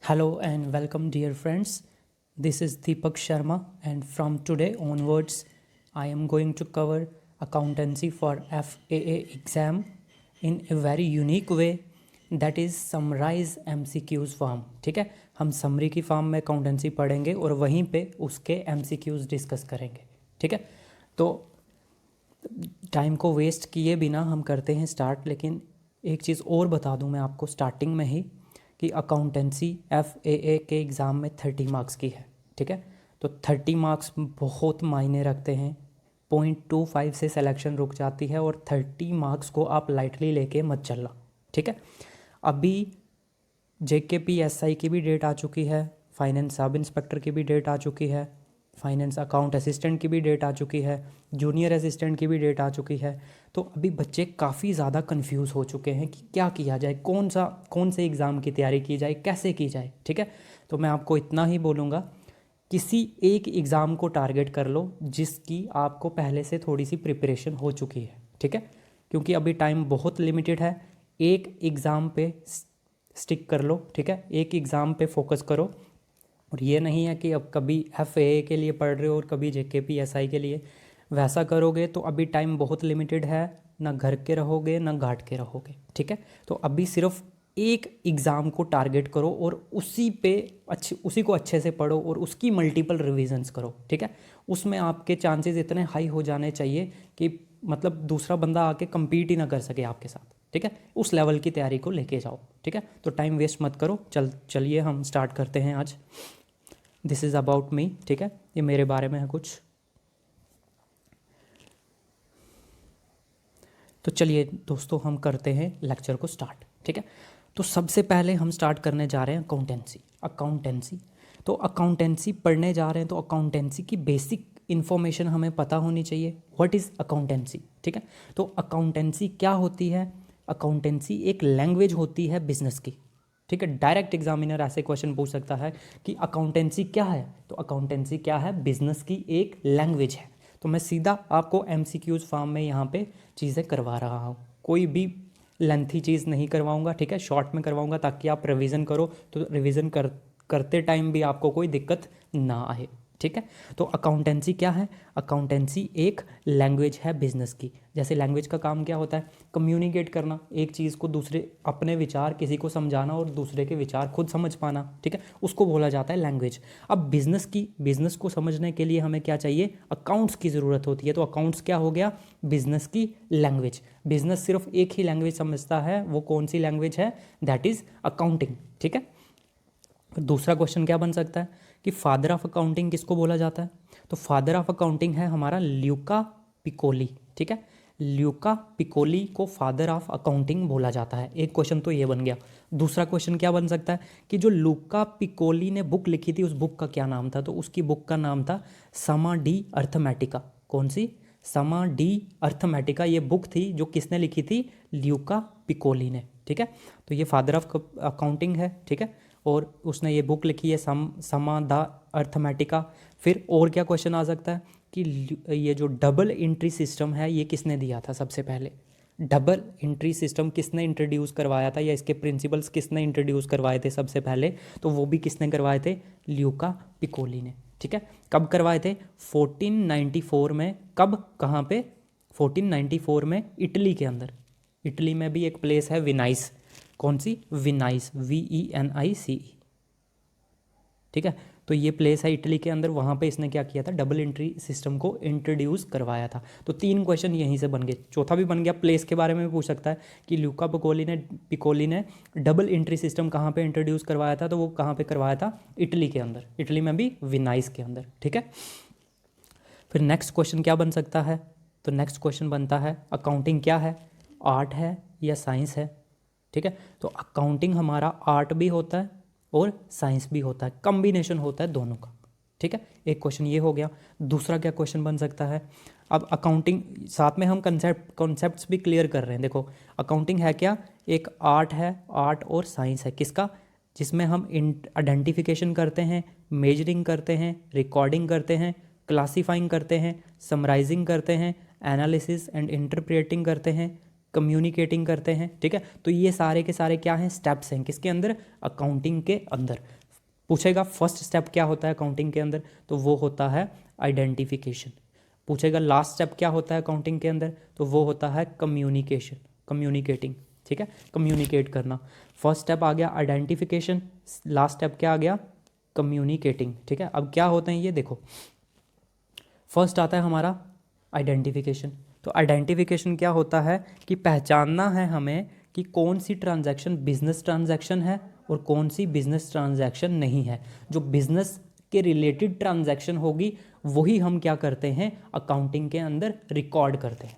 Hello and welcome, dear friends. This is Deepak Sharma, and from today onwards, I am going to cover accountancy for FAA exam in a very unique way, that is summarize MCQs form. ठीक है, हम summary की form में accountancy पढ़ेंगे और वहीं पे उसके MCQs डिस्कस करेंगे. ठीक है, तो टाइम को वेस्ट किए बिना हम करते हैं स्टार्ट. लेकिन एक चीज़ और बता दूं मैं आपको स्टार्टिंग में ही कि अकाउंटेंसी FAA के एग्ज़ाम में 30 मार्क्स की है. ठीक है, तो 30 मार्क्स बहुत मायने रखते हैं. 0.25 से सिलेक्शन रुक जाती है और 30 मार्क्स को आप लाइटली लेके मत चलना. ठीक है, अभी JKPSI की भी डेट आ चुकी है, फाइनेंस सब इंस्पेक्टर की भी डेट आ चुकी है, फाइनेंस अकाउंट असिस्टेंट की भी डेट आ चुकी है, जूनियर असिस्टेंट की भी डेट आ चुकी है. तो अभी बच्चे काफ़ी ज़्यादा कंफ्यूज हो चुके हैं कि क्या किया जाए, कौन से एग्ज़ाम की तैयारी की जाए, कैसे की जाए. ठीक है, तो मैं आपको इतना ही बोलूँगा, किसी एक एग्ज़ाम को टारगेट कर लो जिसकी आपको पहले से थोड़ी सी प्रिपरेशन हो चुकी है. ठीक है, क्योंकि अभी टाइम बहुत लिमिटेड है. एक एग्ज़ाम पे स्टिक कर लो. ठीक है, एक एग्ज़ाम पे फोकस करो. और ये नहीं है कि अब कभी FAA के लिए पढ़ रहे हो और कभी JKPSI के लिए. वैसा करोगे तो अभी टाइम बहुत लिमिटेड है, ना घर के रहोगे ना घाट के रहोगे. ठीक है, तो अभी सिर्फ एक एग्ज़ाम को टारगेट करो और उसी को अच्छे से पढ़ो और उसकी मल्टीपल रिविजन्स करो. ठीक है, उसमें आपके चांसेस इतने हाई हो जाने चाहिए कि मतलब दूसरा बंदा आके compete ही ना कर सके आपके साथ. ठीक है, उस लेवल की तैयारी को लेके जाओ. ठीक है, तो टाइम वेस्ट मत करो. चलिए हम स्टार्ट करते हैं आज. This is about me. ठीक है, ये मेरे बारे में है कुछ. तो चलिए दोस्तों, हम करते हैं लेक्चर को स्टार्ट. ठीक है, तो सबसे पहले हम स्टार्ट करने जा रहे हैं अकाउंटेंसी. तो अकाउंटेंसी पढ़ने जा रहे हैं तो अकाउंटेंसी की बेसिक इन्फॉर्मेशन हमें पता होनी चाहिए. What is accountancy. ठीक है, तो अकाउंटेंसी क्या होती है. अकाउंटेंसी एक लैंग्वेज होती है बिजनेस की. ठीक है, डायरेक्ट एग्जामिनर ऐसे क्वेश्चन पूछ सकता है कि अकाउंटेंसी क्या है. तो अकाउंटेंसी क्या है, बिजनेस की एक लैंग्वेज है. तो मैं सीधा आपको MCQs फॉर्म में यहाँ पे चीज़ें करवा रहा हूँ. कोई भी लेंथी चीज़ नहीं करवाऊँगा. ठीक है, शॉर्ट में करवाऊँगा ताकि आप रिवीजन करो, तो रिवीजन करते टाइम भी आपको कोई दिक्कत ना आए. ठीक है, तो अकाउंटेंसी क्या है. अकाउंटेंसी एक लैंग्वेज है बिजनेस की. जैसे लैंग्वेज का काम क्या होता है, कम्युनिकेट करना, एक चीज़ को दूसरे, अपने विचार किसी को समझाना और दूसरे के विचार खुद समझ पाना. ठीक है, उसको बोला जाता है लैंग्वेज. अब बिजनेस को समझने के लिए हमें क्या चाहिए, अकाउंट्स की ज़रूरत होती है. तो अकाउंट्स क्या हो गया, बिजनेस की लैंग्वेज. बिजनेस सिर्फ एक ही लैंग्वेज समझता है, वो कौन सी लैंग्वेज है, दैट इज़ अकाउंटिंग. ठीक है, दूसरा क्वेश्चन क्या बन सकता है कि फादर ऑफ अकाउंटिंग किसको बोला जाता है. तो फादर ऑफ अकाउंटिंग है हमारा ल्यूका पिकोली. ठीक है, ल्यूका पिकोली को फादर ऑफ अकाउंटिंग बोला जाता है. एक क्वेश्चन तो ये बन गया. दूसरा क्वेश्चन क्या बन सकता है कि जो लूका पिकोली ने बुक लिखी थी, उस बुक का क्या नाम था. तो उसकी बुक का नाम था समा डी अर्थमेटिका. कौन सी, समा डी अर्थमेटिका. ये बुक थी जो किसने लिखी थी, ल्यूका पिकोली ने. ठीक है, तो ये फादर ऑफ अकाउंटिंग है. ठीक है, और उसने ये बुक लिखी है समा द अर्थमेटिका. फिर और क्या क्वेश्चन आ सकता है कि ये जो डबल एंट्री सिस्टम है, ये किसने दिया था सबसे पहले. डबल एंट्री सिस्टम किसने इंट्रोड्यूस करवाया था, या इसके प्रिंसिपल्स किसने इंट्रोड्यूस करवाए थे सबसे पहले. तो वो भी किसने करवाए थे, ल्यूका पिकोली ने. ठीक है, कब करवाए थे, 1494 में. कब, कहाँ पे, 1494 में इटली के अंदर. इटली में भी एक प्लेस है विनाइस. कौन सी, विनाइस, VENICE. ठीक है, तो ये प्लेस है इटली के अंदर. वहाँ पे इसने क्या किया था, डबल एंट्री सिस्टम को इंट्रोड्यूस करवाया था. तो 3 क्वेश्चन यहीं से बन गए. चौथा भी बन गया, प्लेस के बारे में भी पूछ सकता है कि ल्यूका पिकोली ने डबल एंट्री सिस्टम कहाँ पे इंट्रोड्यूस करवाया था. तो वो कहाँ पे करवाया था, इटली के अंदर. इटली में भी विनाइस के अंदर. ठीक है, फिर नेक्स्ट क्वेश्चन क्या बन सकता है. तो नेक्स्ट क्वेश्चन बनता है अकाउंटिंग क्या है, आर्ट है या साइंस है. ठीक है, तो अकाउंटिंग हमारा आर्ट भी होता है और साइंस भी होता है, कॉम्बिनेशन होता है दोनों का. ठीक है, एक क्वेश्चन ये हो गया. दूसरा क्या क्वेश्चन बन सकता है, अब अकाउंटिंग साथ में हम कॉन्सेप्ट्स भी क्लियर कर रहे हैं. देखो अकाउंटिंग है क्या, एक आर्ट है, आर्ट और साइंस है. किसका, जिसमें हम आइडेंटिफिकेशन करते हैं, मेजरिंग करते हैं, रिकॉर्डिंग करते हैं, क्लासीफाइंग करते हैं, समराइजिंग करते हैं, एनालिसिस एंड इंटरप्रेटिंग करते हैं, कम्युनिकेटिंग करते हैं. ठीक है, तो ये सारे के सारे क्या हैं, स्टेप्स हैं किसके अंदर, अकाउंटिंग के अंदर. पूछेगा फर्स्ट स्टेप क्या होता है अकाउंटिंग के अंदर, तो वो होता है आइडेंटिफिकेशन। पूछेगा लास्ट स्टेप क्या होता है अकाउंटिंग के अंदर, तो वो होता है कम्युनिकेशन, कम्युनिकेटिंग, ठीक है, कम्युनिकेट करना। फर्स्ट स्टेप आ गया आइडेंटिफिकेशन, लास्ट स्टेप क्या आ गया, कम्युनिकेटिंग, ठीक है। अब क्या होते हैं ये देखो, फर्स्ट आता है हमारा आइडेंटिफिकेशन। तो आइडेंटिफिकेशन क्या होता है कि पहचानना है हमें कि कौन सी ट्रांजैक्शन बिजनेस ट्रांजैक्शन है और कौन सी बिजनेस ट्रांजैक्शन नहीं है। जो बिजनेस के रिलेटेड ट्रांजैक्शन होगी वही हम क्या करते हैं अकाउंटिंग के अंदर रिकॉर्ड करते हैं।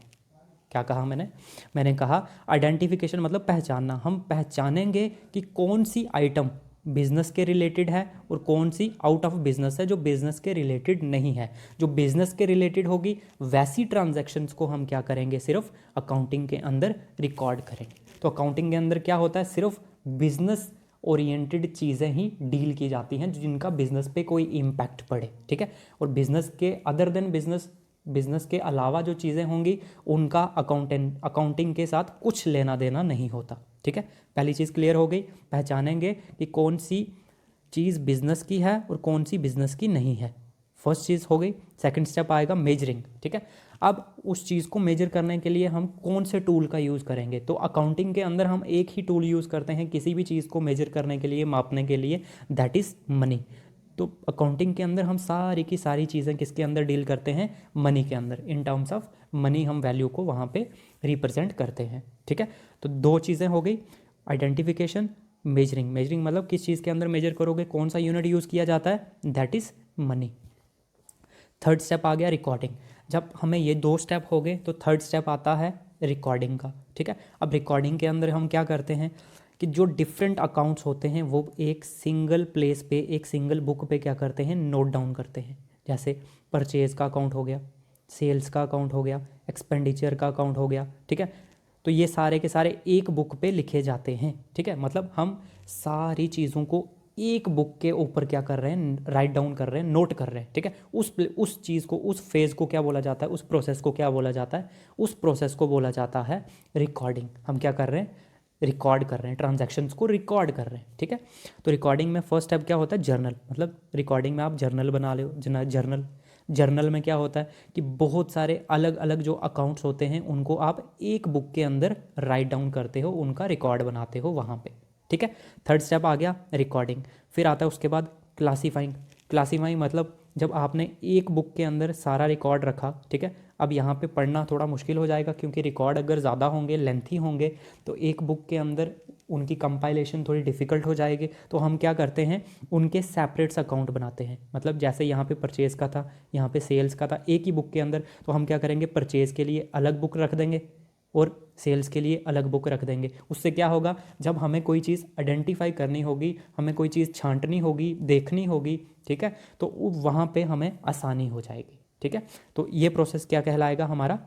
क्या कहा मैंने कहा आइडेंटिफिकेशन मतलब पहचानना। हम पहचानेंगे कि कौन सी आइटम बिजनेस के रिलेटेड है और कौन सी आउट ऑफ बिजनेस है जो बिजनेस के रिलेटेड नहीं है। जो बिजनेस के रिलेटेड होगी वैसी ट्रांजैक्शंस को हम क्या करेंगे, सिर्फ अकाउंटिंग के अंदर रिकॉर्ड करेंगे। तो अकाउंटिंग के अंदर क्या होता है, सिर्फ बिजनेस ओरिएंटेड चीज़ें ही डील की जाती हैं जिनका बिजनेस पे कोई इम्पैक्ट पड़े, ठीक है। और बिजनेस के अदर देन बिजनेस के अलावा जो चीज़ें होंगी उनका अकाउंटिंग के साथ कुछ लेना देना नहीं होता, ठीक है। पहली चीज़ क्लियर हो गई, पहचानेंगे कि कौन सी चीज़ बिजनेस की है और कौन सी बिजनेस की नहीं है। फर्स्ट चीज़ हो गई। सेकंड स्टेप आएगा मेजरिंग, ठीक है। अब उस चीज़ को मेजर करने के लिए हम कौन से टूल का यूज़ करेंगे, तो अकाउंटिंग के अंदर हम एक ही टूल यूज़ करते हैं किसी भी चीज़ को मेजर करने के लिए, मापने के लिए, दैट इज़ मनी। तो अकाउंटिंग के अंदर हम सारी की सारी चीज़ें किसके अंदर डील करते हैं, मनी के अंदर। इन टर्म्स ऑफ मनी हम वैल्यू को वहाँ पे रिप्रेजेंट करते हैं, ठीक है। तो दो चीज़ें हो गई, आइडेंटिफिकेशन, मेजरिंग। मेजरिंग मतलब किस चीज़ के अंदर मेजर करोगे, कौन सा यूनिट यूज़ किया जाता है, that is money. Third step आ गया रिकॉर्डिंग। जब हमें ये दो स्टेप हो गए तो थर्ड स्टेप आता है रिकॉर्डिंग का, ठीक है। अब रिकॉर्डिंग के अंदर हम क्या करते हैं कि जो डिफरेंट अकाउंट्स होते हैं वो एक सिंगल प्लेस पे, एक सिंगल बुक पे क्या करते हैं, नोट डाउन करते हैं। जैसे परचेज़ का अकाउंट हो गया, सेल्स का अकाउंट हो गया, एक्सपेंडिचर का अकाउंट हो गया, ठीक है। तो ये सारे के सारे एक बुक पे लिखे जाते हैं, ठीक है। मतलब हम सारी चीज़ों को एक बुक के ऊपर क्या कर रहे हैं, राइट डाउन कर रहे हैं, नोट कर रहे हैं, ठीक है। उस चीज़ को, उस फेज़ को क्या बोला जाता है, उस प्रोसेस को क्या बोला जाता है, उस प्रोसेस को बोला जाता है रिकॉर्डिंग। हम क्या कर रहे हैं, रिकॉर्ड कर रहे हैं, ट्रांजैक्शंस को रिकॉर्ड कर रहे हैं, ठीक है। तो रिकॉर्डिंग में फर्स्ट स्टेप क्या होता है, जर्नल। मतलब रिकॉर्डिंग में आप जर्नल बना लो। जर्नल में क्या होता है कि बहुत सारे अलग अलग जो अकाउंट्स होते हैं उनको आप एक बुक के अंदर राइट डाउन करते हो, उनका रिकॉर्ड बनाते हो वहाँ पे, ठीक है। थर्ड स्टेप आ गया रिकॉर्डिंग। फिर आता है उसके बाद क्लासीफाइंग। क्लासीफाइंग मतलब जब आपने एक बुक के अंदर सारा रिकॉर्ड रखा, ठीक है। अब यहाँ पे पढ़ना थोड़ा मुश्किल हो जाएगा क्योंकि रिकॉर्ड अगर ज़्यादा होंगे, लेंथी होंगे, तो एक बुक के अंदर उनकी कंपाइलेशन थोड़ी डिफ़िकल्ट हो जाएगी। तो हम क्या करते हैं, उनके सेपरेट्स अकाउंट बनाते हैं। मतलब जैसे यहाँ पे परचेज़ का था, यहाँ पे सेल्स का था, एक ही बुक के अंदर, तो हम क्या करेंगे, परचेज़ के लिए अलग बुक रख देंगे और सेल्स के लिए अलग बुक रख देंगे। उससे क्या होगा, जब हमें कोई चीज़ आइडेंटिफाई करनी होगी, हमें कोई चीज़ छांटनी होगी, देखनी होगी, ठीक है, तो वहाँ पे हमें आसानी हो जाएगी, ठीक है। तो ये प्रोसेस क्या कहलाएगा, हमारा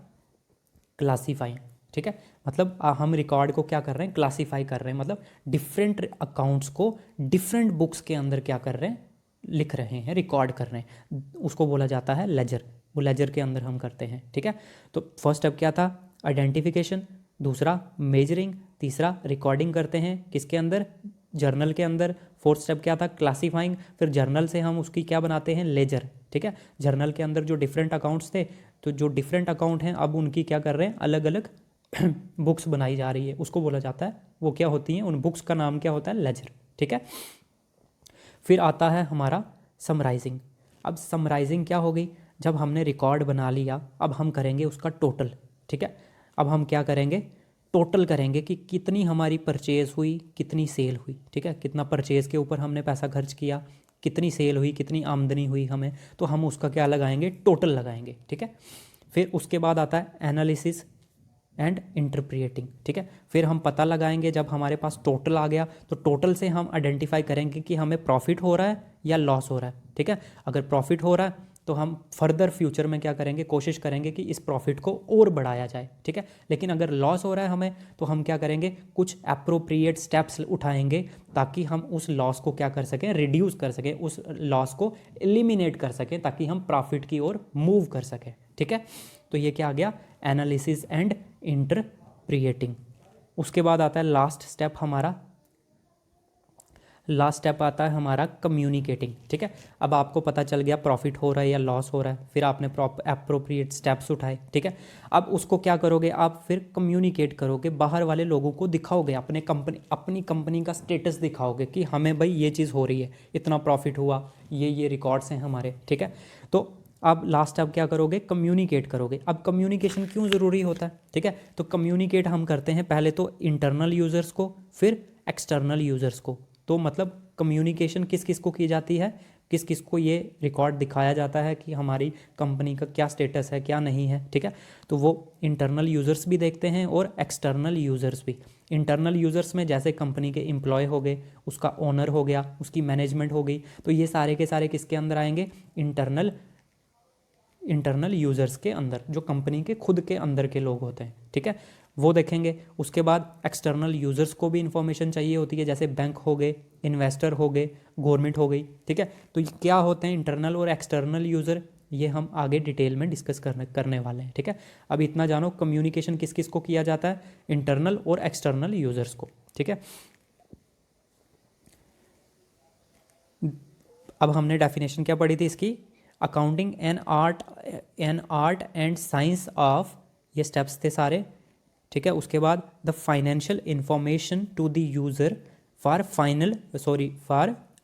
क्लासीफाइंग, ठीक है। मतलब हम रिकॉर्ड को क्या कर रहे हैं, क्लासीफाई कर रहे हैं। मतलब डिफरेंट अकाउंट्स को डिफरेंट बुक्स के अंदर क्या कर रहे हैं, लिख रहे हैं, रिकॉर्ड कर रहे हैं। उसको बोला जाता है लेजर। वो लेजर के अंदर हम करते हैं, ठीक है। तो फर्स्ट स्टेप क्या था, आइडेंटिफिकेशन, दूसरा मेजरिंग, तीसरा रिकॉर्डिंग करते हैं किसके अंदर, जर्नल के अंदर। फोर्थ स्टेप क्या था, क्लासीफाइंग। फिर जर्नल से हम उसकी क्या बनाते हैं, लेजर, ठीक है। जर्नल के अंदर जो डिफरेंट अकाउंट्स थे, तो जो डिफरेंट अकाउंट हैं अब उनकी क्या कर रहे हैं, अलग अलग बुक्स बनाई जा रही है, उसको बोला जाता है, वो क्या होती हैं, उन बुक्स का नाम क्या होता है, लेजर, ठीक है। फिर आता है हमारा समराइजिंग। अब समराइजिंग क्या हो गई, जब हमने रिकॉर्ड बना लिया अब हम करेंगे उसका टोटल, ठीक है। अब हम क्या करेंगे, टोटल करेंगे कि कितनी हमारी परचेज़ हुई, कितनी सेल हुई, ठीक है। कितना परचेज़ के ऊपर हमने पैसा खर्च किया, कितनी सेल हुई, कितनी आमदनी हुई हमें, तो हम उसका क्या लगाएंगे, टोटल लगाएंगे, ठीक है। फिर उसके बाद आता है एनालिसिस एंड इंटरप्रिएटिंग, ठीक है। फिर हम पता लगाएंगे, जब हमारे पास टोटल आ गया तो टोटल से हम आइडेंटिफाई करेंगे कि हमें प्रॉफिट हो रहा है या लॉस हो रहा है, ठीक है। अगर प्रॉफिट हो रहा है तो हम फर्दर फ्यूचर में क्या करेंगे, कोशिश करेंगे कि इस प्रॉफिट को और बढ़ाया जाए, ठीक है। लेकिन अगर लॉस हो रहा है हमें, तो हम क्या करेंगे, कुछ अप्रोप्रिएट स्टेप्स उठाएंगे ताकि हम उस लॉस को क्या कर सकें, रिड्यूस कर सकें, उस लॉस को एलिमिनेट कर सकें, ताकि हम प्रॉफिट की ओर मूव कर सकें, ठीक है। तो ये क्या आ गया, एनालिसिस एंड इंटरप्रिएटिंग। उसके बाद आता है लास्ट स्टेप हमारा लास्ट स्टेप आता है हमारा कम्युनिकेटिंग, ठीक है। अब आपको पता चल गया प्रॉफिट हो रहा है या लॉस हो रहा है, फिर आपने अप्रोप्रिएट स्टेप्स उठाए, ठीक है। अब उसको क्या करोगे आप, फिर कम्युनिकेट करोगे, बाहर वाले लोगों को दिखाओगे, अपनी कंपनी का स्टेटस दिखाओगे कि हमें भाई ये चीज़ हो रही है, इतना प्रॉफिट हुआ, ये रिकॉर्ड्स हैं हमारे, ठीक है। तो अब लास्ट स्टेप क्या करोगे, कम्युनिकेट करोगे। अब कम्युनिकेशन क्यों ज़रूरी होता है, ठीक है। तो कम्युनिकेट हम करते हैं पहले तो इंटरनल यूज़र्स को, फिर एक्सटर्नल यूज़र्स को। तो मतलब कम्युनिकेशन किस किस को की जाती है, किस किस को ये रिकॉर्ड दिखाया जाता है कि हमारी कंपनी का क्या स्टेटस है, क्या नहीं है, ठीक है। तो वो इंटरनल यूज़र्स भी देखते हैं और एक्सटर्नल यूज़र्स भी। इंटरनल यूज़र्स में जैसे कंपनी के एम्प्लॉय हो गए, उसका ओनर हो गया, उसकी मैनेजमेंट हो गई, तो ये सारे के सारे किसके अंदर आएंगे, इंटरनल यूज़र्स के अंदर, जो कंपनी के खुद के अंदर के लोग होते हैं, ठीक है, वो देखेंगे। उसके बाद एक्सटर्नल यूज़र्स को भी इंफॉर्मेशन चाहिए होती है, जैसे बैंक हो गए, इन्वेस्टर हो गए, गवर्नमेंट हो गई, ठीक है। तो ये क्या होते हैं इंटरनल और एक्सटर्नल यूज़र, ये हम आगे डिटेल में डिस्कस करने वाले हैं, ठीक है। अब इतना जानो कम्युनिकेशन किस किस को किया जाता है, इंटरनल और एक्सटर्नल यूज़र्स को, ठीक है। अब हमने डेफिनेशन क्या पढ़ी थी इसकी, accounting an art and science of, ये स्टेप्स थे सारे, ठीक है। उसके बाद the financial information to the user for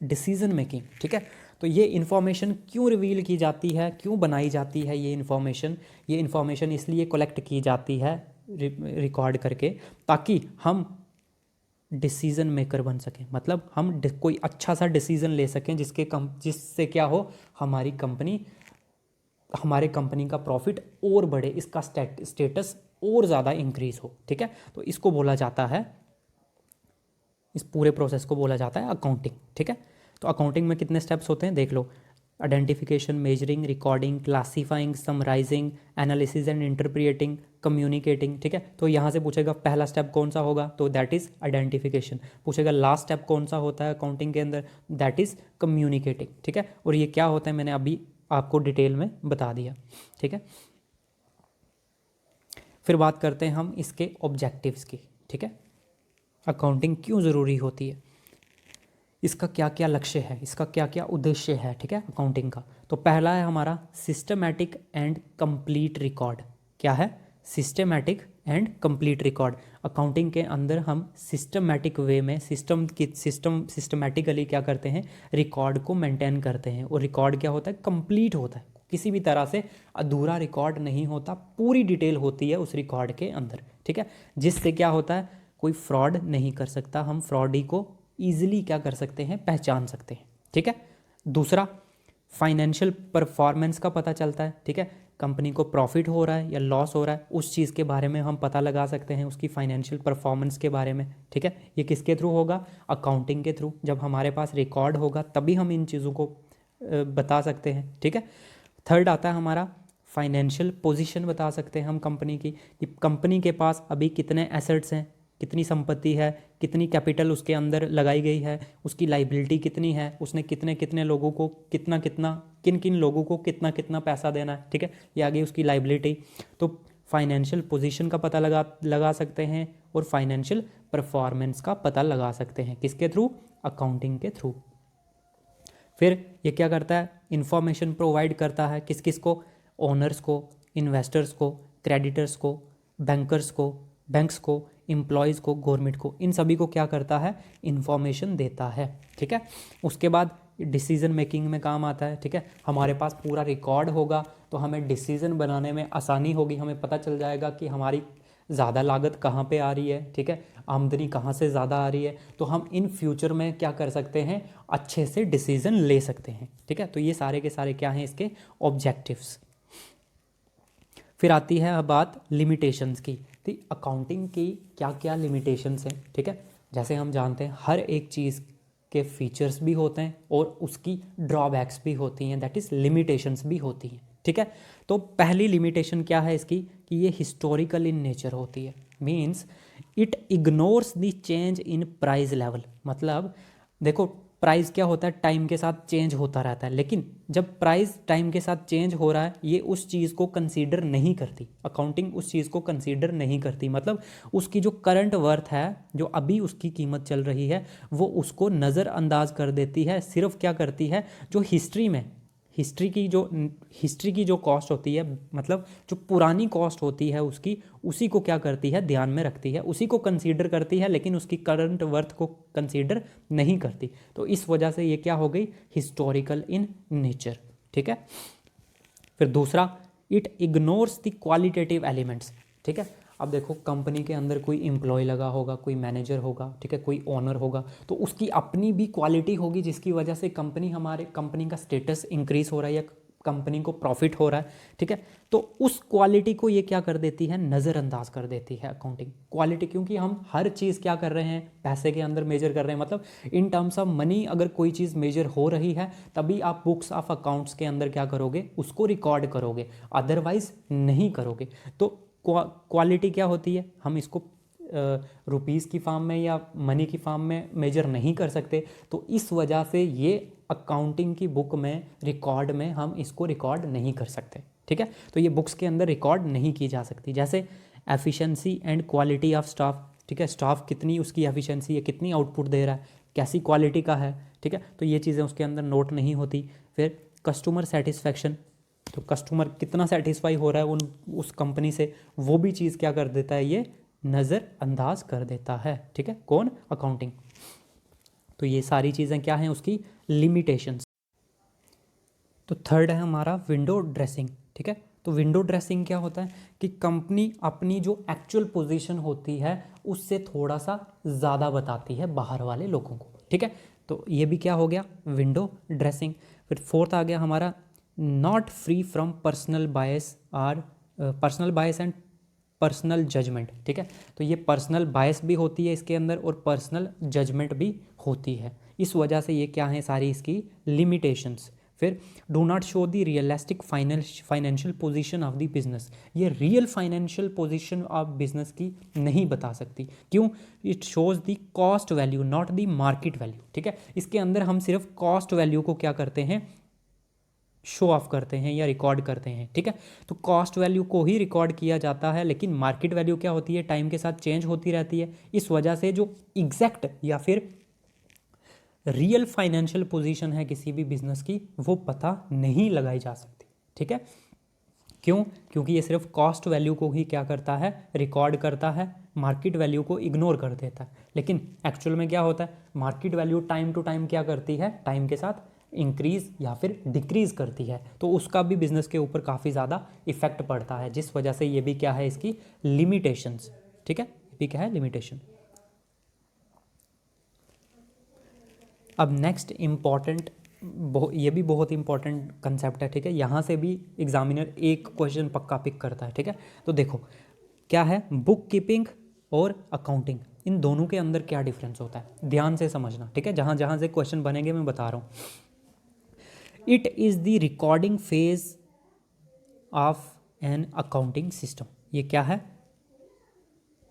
decision making, ठीक है। तो ये इन्फॉर्मेशन क्यों रिवील की जाती है, क्यों बनाई जाती है ये इन्फॉर्मेशन इसलिए कलेक्ट की जाती है रिकॉर्ड करके, ताकि हम डिसीज़न मेकर बन सकें, मतलब हम कोई अच्छा सा डिसीज़न ले सकें जिससे क्या हो, हमारी कंपनी का प्रॉफिट और बढ़े, इसका स्टेटस और ज़्यादा इंक्रीज हो, ठीक है। तो इसको बोला जाता है, इस पूरे प्रोसेस को बोला जाता है अकाउंटिंग, ठीक है। तो अकाउंटिंग में कितने स्टेप्स होते हैं देख लो, identification, measuring, recording, classifying, summarising, analysis and interpreting, communicating, ठीक है। तो यहाँ से पूछेगा पहला स्टेप कौन सा होगा, तो दैट इज़ आइडेंटिफिकेशन। पूछेगा लास्ट स्टेप कौन सा होता है अकाउंटिंग के अंदर, दैट इज़ कम्युनिकेटिंग, ठीक है। और ये क्या होता है मैंने अभी आपको डिटेल में बता दिया, ठीक है। फिर बात करते हैं हम इसके ऑब्जेक्टिव्स की, ठीक है। अकाउंटिंग क्यों ज़रूरी होती है, इसका क्या क्या लक्ष्य है, इसका क्या क्या उद्देश्य है, ठीक है, अकाउंटिंग का। तो पहला है हमारा सिस्टमैटिक एंड कंप्लीट रिकॉर्ड। क्या है, systematic and complete record. Accounting के अंदर हम सिस्टमैटिक वे में सिस्टमैटिकली क्या करते हैं, रिकॉर्ड को मेंटेन करते हैं। और रिकॉर्ड क्या होता है, कंप्लीट होता है, किसी भी तरह से अधूरा रिकॉर्ड नहीं होता, पूरी डिटेल होती है उस रिकॉर्ड के अंदर, ठीक है। जिससे क्या होता है, कोई फ्रॉड नहीं कर सकता, हम फ्रॉडी को ईजिली क्या कर सकते हैं, पहचान सकते हैं, ठीक है। दूसरा, फाइनेंशियल परफॉर्मेंस का पता चलता है, ठीक है। कंपनी को प्रॉफिट हो रहा है या लॉस हो रहा है, उस चीज़ के बारे में हम पता लगा सकते हैं, उसकी फाइनेंशियल परफॉर्मेंस के बारे में, ठीक है। ये किसके थ्रू होगा, अकाउंटिंग के थ्रू। जब हमारे पास रिकॉर्ड होगा तभी हम इन चीज़ों को बता सकते हैं, ठीक है। थर्ड आता है हमारा फाइनेंशियल पोजीशन, बता सकते हैं हम कंपनी की, कि कंपनी के पास अभी कितने एसेट्स हैं, कितनी संपत्ति है, कितनी कैपिटल उसके अंदर लगाई गई है, उसकी लाइबिलिटी कितनी है, उसने कितने कितने लोगों को किन किन लोगों को कितना कितना पैसा देना है, ठीक है। ये आ गई उसकी लाइबिलिटी। तो फाइनेंशियल पोजीशन का पता लगा सकते हैं और फाइनेंशियल परफॉर्मेंस का पता लगा सकते हैं, किसके थ्रू, अकाउंटिंग के थ्रू। फिर ये क्या करता है, इंफॉर्मेशन प्रोवाइड करता है किस किस को, ओनर्स को, इन्वेस्टर्स को, क्रेडिटर्स को, बैंक्स को, एम्प्लॉयज़ को, गवर्नमेंट को, इन सभी को क्या करता है, इंफॉर्मेशन देता है, ठीक है। उसके बाद डिसीजन मेकिंग में काम आता है, ठीक है। हमारे पास पूरा रिकॉर्ड होगा तो हमें डिसीजन बनाने में आसानी होगी, हमें पता चल जाएगा कि हमारी ज़्यादा लागत कहाँ पे आ रही है, ठीक है, आमदनी कहाँ से ज़्यादा आ रही है, तो हम इन फ्यूचर में क्या कर सकते हैं, अच्छे से डिसीजन ले सकते हैं, ठीक है। तो ये सारे के सारे क्या हैं इसके ऑब्जेक्टिव्स। फिर आती है बात लिमिटेशंस की, तो अकाउंटिंग की क्या क्या लिमिटेशंस हैं, ठीक है। जैसे हम जानते हैं हर एक चीज़ के फीचर्स भी होते हैं और उसकी ड्रॉबैक्स भी होती हैं, दैट इज़ लिमिटेशंस भी होती हैं, ठीक है। तो पहली लिमिटेशन क्या है इसकी, कि ये हिस्टोरिकल इन नेचर होती है, means it ignores the change in price level. मतलब देखो प्राइस क्या होता है, टाइम के साथ चेंज होता रहता है, लेकिन जब प्राइस टाइम के साथ चेंज हो रहा है ये उस चीज़ को कंसीडर नहीं करती, अकाउंटिंग उस चीज़ को कंसीडर नहीं करती। मतलब उसकी जो करंट वर्थ है, जो अभी उसकी कीमत चल रही है, वो उसको नज़रअंदाज कर देती है। सिर्फ क्या करती है, जो हिस्ट्री की जो कॉस्ट होती है, मतलब जो पुरानी कॉस्ट होती है उसकी, उसी को क्या करती है, ध्यान में रखती है, उसी को कंसीडर करती है, लेकिन उसकी करंट वर्थ को कंसीडर नहीं करती। तो इस वजह से ये क्या हो गई, हिस्टोरिकल इन नेचर। ठीक है। फिर दूसरा, it ignores the qualitative elements. ठीक है। अब देखो कंपनी के अंदर कोई एम्प्लॉय लगा होगा, कोई मैनेजर होगा, ठीक है, कोई ओनर होगा, तो उसकी अपनी भी क्वालिटी होगी जिसकी वजह से कंपनी का स्टेटस इंक्रीज हो रहा है या कंपनी को प्रॉफिट हो रहा है। ठीक है। तो उस क्वालिटी को ये क्या कर देती है, नज़रअंदाज कर देती है अकाउंटिंग क्वालिटी, क्योंकि हम हर चीज़ क्या कर रहे हैं, पैसे के अंदर मेजर कर रहे हैं। मतलब इन टर्म्स ऑफ मनी अगर कोई चीज़ मेजर हो रही है तभी आप बुक्स ऑफ अकाउंट्स के अंदर क्या करोगे, उसको रिकॉर्ड करोगे, अदरवाइज नहीं करोगे। तो क्वालिटी क्या होती है, हम इसको रुपीज़ की फॉर्म में या मनी की फॉर्म में मेजर नहीं कर सकते। तो इस वजह से ये अकाउंटिंग की बुक में, रिकॉर्ड में हम इसको रिकॉर्ड नहीं कर सकते। ठीक है। तो ये बुक्स के अंदर रिकॉर्ड नहीं की जा सकती। जैसे efficiency and quality of staff. ठीक है। स्टाफ कितनी उसकी एफिशिएंसी है, कितनी आउटपुट दे रहा है, कैसी क्वालिटी का है। ठीक है। तो ये चीज़ें उसके अंदर नोट नहीं होती। फिर कस्टमर सेटिस्फैक्शन, तो कस्टमर कितना सेटिस्फाई हो रहा है उस कंपनी से, वो भी चीज़ क्या कर देता है, ये नज़रअंदाज कर देता है। ठीक है। कौन, अकाउंटिंग। तो ये सारी चीज़ें क्या हैं, उसकी लिमिटेशंस। तो थर्ड है हमारा विंडो ड्रेसिंग। ठीक है। तो विंडो ड्रेसिंग क्या होता है कि कंपनी अपनी जो एक्चुअल पोजीशन होती है उससे थोड़ा सा ज़्यादा बताती है बाहर वाले लोगों को। ठीक है। तो ये भी क्या हो गया, विंडो ड्रेसिंग। फिर फोर्थ आ गया हमारा not free from personal bias and personal judgement. ठीक है। तो ये पर्सनल बायस भी होती है इसके अंदर और पर्सनल जजमेंट भी होती है। इस वजह से ये क्या है, सारी इसकी लिमिटेशंस। फिर do not show the realistic financial position of the business. ये real financial position of business की नहीं बता सकती। क्यों, it shows the cost value not the market value. ठीक है। इसके अंदर हम सिर्फ कॉस्ट वैल्यू को क्या करते हैं, शो ऑफ करते हैं या रिकॉर्ड करते हैं। ठीक है। तो कॉस्ट वैल्यू को ही रिकॉर्ड किया जाता है, लेकिन मार्केट वैल्यू क्या होती है, टाइम के साथ चेंज होती रहती है। इस वजह से जो एग्जैक्ट या फिर रियल फाइनेंशियल पोजीशन है किसी भी बिजनेस की, वो पता नहीं लगाई जा सकती। ठीक है। क्यों, क्योंकि ये सिर्फ कॉस्ट वैल्यू को ही क्या करता है, रिकॉर्ड करता है, मार्केट वैल्यू को इग्नोर कर देता है। लेकिन एक्चुअल में क्या होता है, market value time to time क्या करती है, टाइम के साथ इंक्रीज या फिर डिक्रीज करती है, तो उसका भी बिजनेस के ऊपर काफ़ी ज़्यादा इफेक्ट पड़ता है, जिस वजह से ये भी क्या है, इसकी लिमिटेशंस। ठीक है। ये भी क्या है, लिमिटेशन। अब नेक्स्ट इम्पॉर्टेंट, ये भी बहुत इंपॉर्टेंट कंसेप्ट है। ठीक है। यहाँ से भी एग्जामिनर एक क्वेश्चन पक्का पिक करता है। ठीक है। तो देखो क्या है, बुक कीपिंग और अकाउंटिंग, इन दोनों के अंदर क्या डिफरेंस होता है, ध्यान से समझना। ठीक है। जहाँ जहाँ से क्वेश्चन बनेंगे मैं बता रहा हूँ। It is the recording phase of an accounting system. ये क्या है,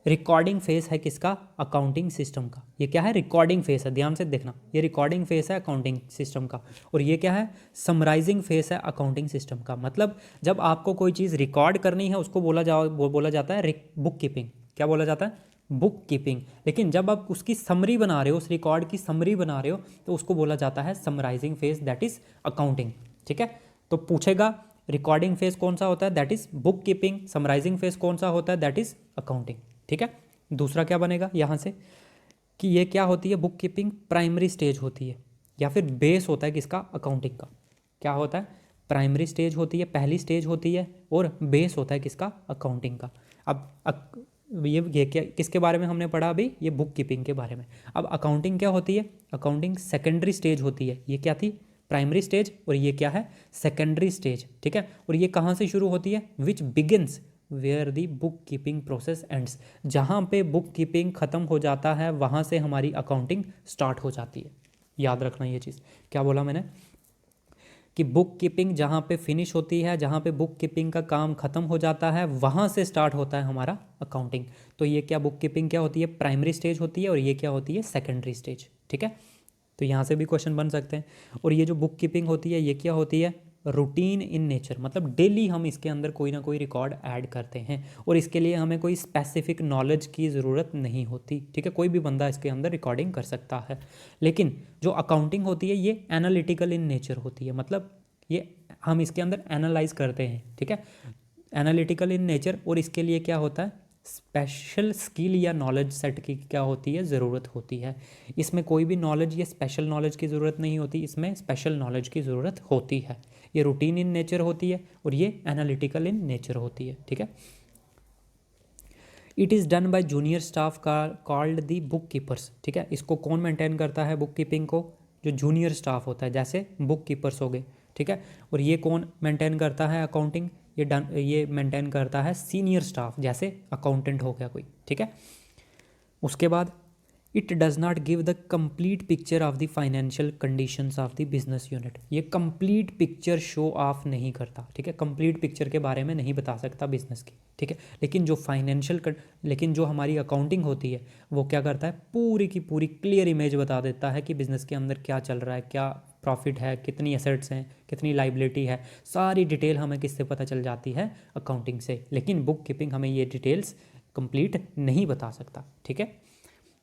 रिकॉर्डिंग फेस है किसका, अकाउंटिंग सिस्टम का। ये क्या है, रिकॉर्डिंग फेस है, ध्यान से देखना, ये रिकॉर्डिंग फेस है अकाउंटिंग सिस्टम का। और ये क्या है, समराइजिंग फेस है अकाउंटिंग सिस्टम का। मतलब जब आपको कोई चीज़ रिकॉर्ड करनी है उसको बोला जाता है बुक कीपिंग। क्या बोला जाता है, बुक कीपिंग। लेकिन जब आप उसकी समरी बना रहे हो, उस रिकॉर्ड की समरी बना रहे हो, तो उसको बोला जाता है summarising phase, that is accounting. ठीक है। तो पूछेगा रिकॉर्डिंग फेस कौन सा होता है, that is book keeping. Summarising phase कौन सा होता है, दैट इज अकाउंटिंग। ठीक है। दूसरा क्या बनेगा यहाँ से कि ये क्या होती है, बुक कीपिंग प्राइमरी स्टेज होती है या फिर बेस होता है किसका, अकाउंटिंग का। क्या होता है, प्राइमरी स्टेज होती है, पहली स्टेज होती है, और बेस होता है किसका, अकाउंटिंग का। अब ये क्या, किसके बारे में हमने पढ़ा अभी, ये बुक कीपिंग के बारे में। अब अकाउंटिंग क्या होती है, अकाउंटिंग सेकेंडरी स्टेज होती है। ये क्या थी, प्राइमरी स्टेज, और ये क्या है, सेकेंडरी स्टेज। ठीक है। और ये कहाँ से शुरू होती है, which begins where the book keeping process ends. जहाँ पे बुक कीपिंग ख़त्म हो जाता है वहाँ से हमारी अकाउंटिंग स्टार्ट हो जाती है। याद रखना ये चीज़, क्या बोला मैंने कि बुक कीपिंग जहाँ पे फिनिश होती है, जहाँ पे बुक कीपिंग का काम ख़त्म हो जाता है, वहाँ से स्टार्ट होता है हमारा अकाउंटिंग। तो ये क्या, बुक कीपिंग क्या होती है, प्राइमरी स्टेज होती है, और ये क्या होती है, सेकेंडरी स्टेज। ठीक है। तो यहाँ से भी क्वेश्चन बन सकते हैं। और ये जो बुक कीपिंग होती है ये क्या होती है, रूटीन इन नेचर, मतलब डेली हम इसके अंदर कोई ना कोई रिकॉर्ड ऐड करते हैं और इसके लिए हमें कोई स्पेसिफिक नॉलेज की ज़रूरत नहीं होती, ठीक है, कोई भी बंदा इसके अंदर रिकॉर्डिंग कर सकता है। लेकिन जो अकाउंटिंग होती है ये एनालिटिकल इन नेचर होती है, मतलब ये हम इसके अंदर एनालाइज करते हैं, ठीक है, एनालिटिकल इन नेचर। और इसके लिए क्या होता है, स्पेशल स्किल या नॉलेज सेट की क्या होती है, ज़रूरत होती है। इसमें कोई भी नॉलेज या स्पेशल नॉलेज की ज़रूरत नहीं होती, इसमें स्पेशल नॉलेज की ज़रूरत होती है। ये रूटीन इन नेचर होती है और ये एनालिटिकल इन नेचर होती है, ठीक है। It is done by junior staff का कॉल्ड दी बुक कीपर्स, ठीक है। इसको कौन मेंटेन करता है बुक कीपिंग को, जो जूनियर स्टाफ होता है, जैसे बुक कीपर्स हो गए, ठीक है। और ये कौन मेंटेन करता है अकाउंटिंग, ये मेंटेन करता है सीनियर स्टाफ, जैसे अकाउंटेंट हो गया कोई, ठीक है। उसके बाद it does not give the complete picture of the financial conditions of the business unit, ये कंप्लीट पिक्चर शो ऑफ नहीं करता, ठीक है, कंप्लीट पिक्चर के बारे में नहीं बता सकता बिजनेस की, ठीक है। लेकिन जो हमारी अकाउंटिंग होती है वो क्या करता है, पूरी की पूरी क्लियर इमेज बता देता है कि बिज़नेस के अंदर क्या चल रहा है, क्या प्रॉफिट है, कितनी एसेट्स हैं, कितनी लाइबिलिटी है, सारी डिटेल हमें किससे पता चल जाती है, अकाउंटिंग से। लेकिन बुक कीपिंग हमें ये डिटेल्स कंप्लीट नहीं बता सकता, ठीक है।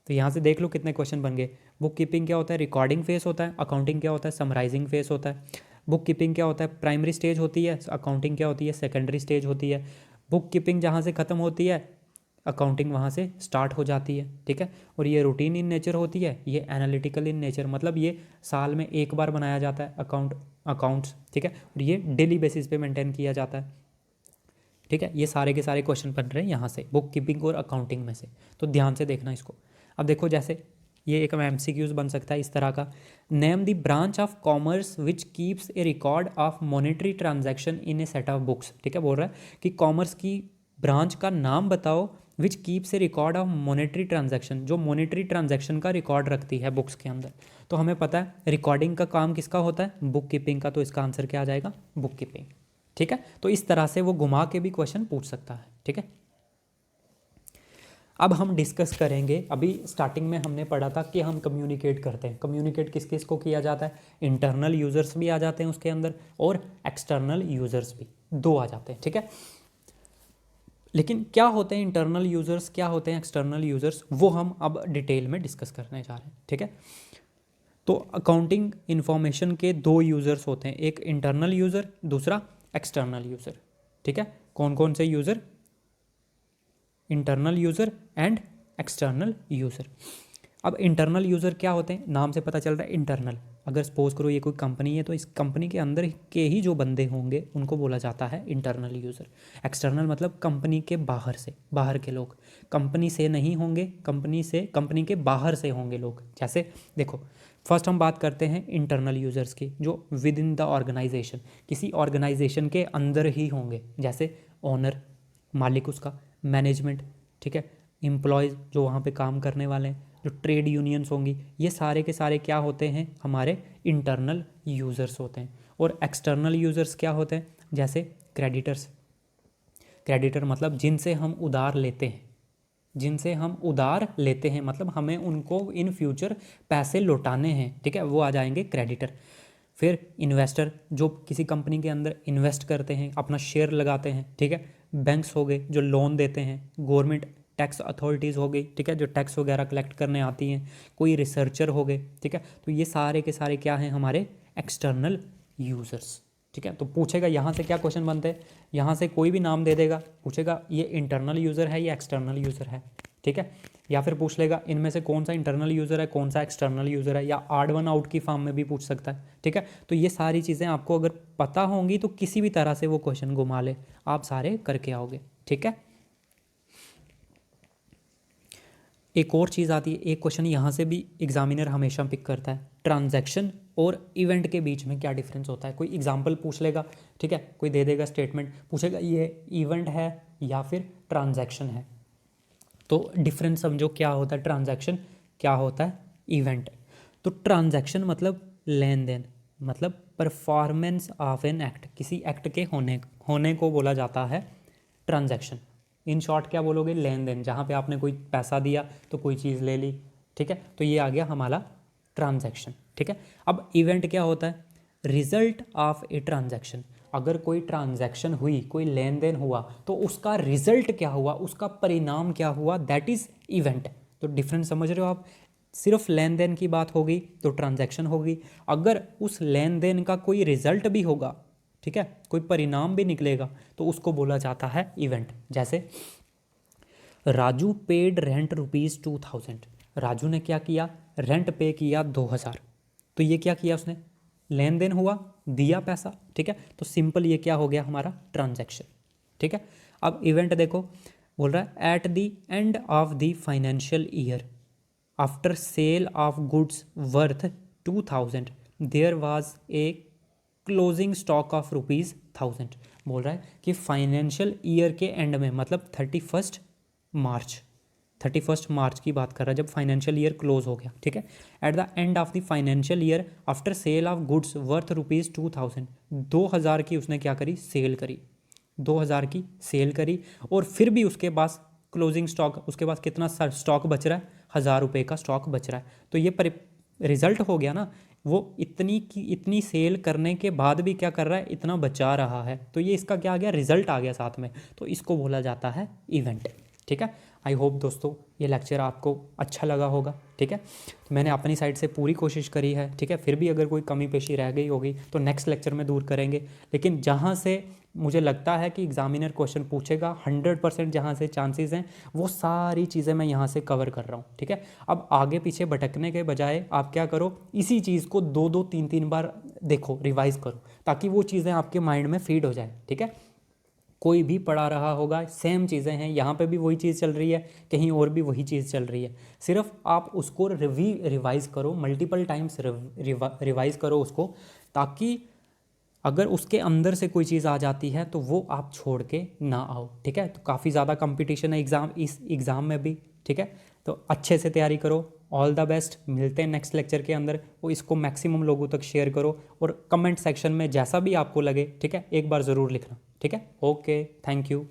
तो यहाँ से देख लो कितने क्वेश्चन बन गए। बुक कीपिंग क्या होता है, रिकॉर्डिंग फेस होता है, अकाउंटिंग क्या होता है, समराइजिंग फेस होता है। बुक कीपिंग क्या होता है, प्राइमरी स्टेज होती है, अकाउंटिंग क्या होती है, सेकेंडरी स्टेज होती है। बुक कीपिंग जहाँ से ख़त्म होती है अकाउंटिंग वहाँ से स्टार्ट हो जाती है, ठीक है। और ये रूटीन इन नेचर होती है, ये एनालिटिकल इन नेचर, मतलब ये साल में एक बार बनाया जाता है अकाउंट्स, ठीक है। और ये डेली बेसिस पे मेंटेन किया जाता है, ठीक है। ये सारे के सारे क्वेश्चन बन रहे हैं यहाँ से बुक कीपिंग और अकाउंटिंग में से, तो ध्यान से देखना इसको। अब देखो जैसे ये एक MCQs बन सकता है इस तरह का, name the branch of commerce which keeps A record of monetary transaction in A set of books, ठीक है। बोल रहा है कि कॉमर्स की ब्रांच का नाम बताओ which keeps A record of monetary transaction, जो मॉनेटरी ट्रांजैक्शन का रिकॉर्ड रखती है बुक्स के अंदर। तो हमें पता है रिकॉर्डिंग का काम किसका होता है, बुक कीपिंग का, तो इसका आंसर क्या आ जाएगा, बुक कीपिंग, ठीक है। तो इस तरह से वो घुमा के भी क्वेश्चन पूछ सकता है, ठीक है। अब हम डिस्कस करेंगे, अभी स्टार्टिंग में हमने पढ़ा था कि हम कम्युनिकेट करते हैं, कम्युनिकेट किस किस को किया जाता है, इंटरनल यूज़र्स भी आ जाते हैं उसके अंदर और एक्सटर्नल यूज़र्स भी, दो आ जाते हैं, ठीक है। लेकिन क्या होते हैं इंटरनल यूज़र्स, क्या होते हैं एक्सटर्नल यूज़र्स, वो हम अब डिटेल में डिस्कस करने जा रहे हैं, ठीक है। तो अकाउंटिंग इन्फॉर्मेशन के दो यूज़र्स होते हैं, एक इंटरनल यूज़र, दूसरा एक्सटर्नल यूज़र, ठीक है। कौन कौन से user, internal user and external user. अब इंटरनल यूज़र क्या होते हैं, नाम से पता चल रहा है इंटरनल। अगर सपोज करो ये कोई कंपनी है तो इस कंपनी के अंदर के ही जो बंदे होंगे उनको बोला जाता है इंटरनल यूज़र। एक्सटर्नल मतलब कंपनी के बाहर से, बाहर के लोग, कंपनी से नहीं होंगे, कंपनी के बाहर से होंगे लोग। जैसे देखो फर्स्ट हम बात करते हैं इंटरनल यूज़र्स की, जो विद इन द ऑर्गेनाइजेशन, किसी ऑर्गेनाइजेशन के अंदर ही होंगे, जैसे ओनर, मालिक उसका, मैनेजमेंट, ठीक है, एम्प्लॉयज़ जो वहाँ पे काम करने वाले हैं, जो ट्रेड यूनियंस होंगी, ये सारे के सारे क्या होते हैं, हमारे इंटरनल यूज़र्स होते हैं। और एक्सटर्नल यूज़र्स क्या होते हैं, जैसे क्रेडिटर्स, क्रेडिटर मतलब जिनसे हम उधार लेते हैं, जिनसे हम उधार लेते हैं, मतलब हमें उनको इन फ्यूचर पैसे लौटाने हैं, ठीक है, वो आ जाएंगे क्रेडिटर। फिर इन्वेस्टर, जो किसी कंपनी के अंदर इन्वेस्ट करते हैं, अपना शेयर लगाते हैं, ठीक है। बैंक्स हो गए जो लोन देते हैं, गवर्नमेंट टैक्स अथॉरिटीज़ हो गई, ठीक है, जो टैक्स वगैरह कलेक्ट करने आती हैं, कोई रिसर्चर हो गए, ठीक है। तो ये सारे के सारे क्या हैं, हमारे एक्सटर्नल यूज़र्स, ठीक है। तो पूछेगा यहाँ से क्या क्वेश्चन बनते हैं, यहाँ से कोई भी नाम दे देगा, पूछेगा ये इंटरनल यूज़र है या एक्सटर्नल यूज़र है, ठीक है। या फिर पूछ लेगा इनमें से कौन सा इंटरनल यूज़र है, कौन सा एक्सटर्नल यूज़र है, या आड वन आउट की फॉर्म में भी पूछ सकता है, ठीक है। तो ये सारी चीज़ें आपको अगर पता होंगी तो किसी भी तरह से वो क्वेश्चन घुमा ले, आप सारे करके आओगे, ठीक है। एक और चीज़ आती है, एक क्वेश्चन यहाँ से भी एग्जामिनर हमेशा पिक करता है, ट्रांजैक्शन और इवेंट के बीच में क्या डिफरेंस होता है। कोई एग्जांपल पूछ लेगा, ठीक है, कोई दे देगा स्टेटमेंट, पूछेगा ये इवेंट है या फिर ट्रांजैक्शन है। तो डिफरेंस समझो क्या होता है ट्रांजैक्शन, क्या होता है इवेंट। तो ट्रांजैक्शन मतलब लेन देन, मतलब परफॉर्मेंस ऑफ एन एक्ट, किसी एक्ट के होने को बोला जाता है ट्रांजैक्शन। इन शॉर्ट क्या बोलोगे, लेन देन, जहाँ पे आपने कोई पैसा दिया तो कोई चीज़ ले ली, ठीक है। तो ये आ गया हमारा ट्रांजैक्शन, ठीक है। अब इवेंट क्या होता है? Result of a transaction. अगर कोई ट्रांजैक्शन हुई, कोई लेन देन हुआ, तो उसका रिजल्ट क्या हुआ, उसका परिणाम क्या हुआ, दैट इज इवेंट। तो डिफरेंस समझ रहे हो आप? सिर्फ लेन देन की बात होगी तो ट्रांजैक्शन होगी, अगर उस लेन देन का कोई रिजल्ट भी होगा, ठीक है, कोई परिणाम भी निकलेगा, तो उसको बोला जाता है इवेंट। जैसे राजू पेड रेंट ₹2000। राजू ने क्या किया? रेंट पे किया 2000। तो ये क्या किया उसने? लेन देन हुआ, दिया पैसा, ठीक है। तो सिंपल ये क्या हो गया हमारा? ट्रांजैक्शन, ठीक है। अब इवेंट देखो, बोल रहा है at the end of the financial year after sale of goods worth 2000 there was a closing stock of ₹1000। बोल रहा है कि फाइनेंशियल ईयर के एंड में, मतलब 31 मार्च की बात कर रहा है, जब फाइनेंशियल ईयर क्लोज हो गया, ठीक है। At the end of the financial year after sale of goods worth ₹2000, 2000 की उसने क्या करी? सेल करी। 2000 की सेल करी, और फिर भी उसके पास क्लोजिंग स्टॉक, उसके पास कितना स्टॉक बच रहा है? ₹1000 का स्टॉक बच रहा है। तो ये रिजल्ट हो गया ना, वो इतनी सेल करने के बाद भी क्या कर रहा है? इतना बचा रहा है। तो ये इसका क्या आ गया? रिजल्ट आ गया साथ में। तो इसको बोला जाता है इवेंट, ठीक है। आई होप दोस्तों ये लेक्चर आपको अच्छा लगा होगा, ठीक है। तो मैंने अपनी साइड से पूरी कोशिश करी है, ठीक है। फिर भी अगर कोई कमी पेशी रह गई होगी तो नेक्स्ट लेक्चर में दूर करेंगे। लेकिन जहाँ से मुझे लगता है कि एग्जामिनर क्वेश्चन पूछेगा, 100% जहाँ से चांसेस हैं, वो सारी चीज़ें मैं यहाँ से कवर कर रहा हूँ, ठीक है। अब आगे पीछे भटकने के बजाय आप क्या करो? इसी चीज़ को 2-2 3-3 बार देखो, रिवाइज करो, ताकि वो चीज़ें आपके माइंड में फीड हो जाए, ठीक है। कोई भी पढ़ा रहा होगा, सेम चीज़ें हैं, यहाँ पे भी वही चीज़ चल रही है, कहीं और भी वही चीज़ चल रही है। सिर्फ आप उसको रिवाइज़ करो, मल्टीपल टाइम्स रिवाइज़ करो उसको, ताकि अगर उसके अंदर से कोई चीज़ आ जाती है तो वो आप छोड़ के ना आओ, ठीक है। तो काफ़ी ज़्यादा कंपटीशन है इस एग्ज़ाम में भी, ठीक है। तो अच्छे से तैयारी करो। All the best. मिलते हैं नेक्स्ट लेक्चर के अंदर। वो इसको मैक्सिमम लोगों तक शेयर करो, और कमेंट सेक्शन में जैसा भी आपको लगे, ठीक है, एक बार ज़रूर लिखना, ठीक है। Okay, thank you.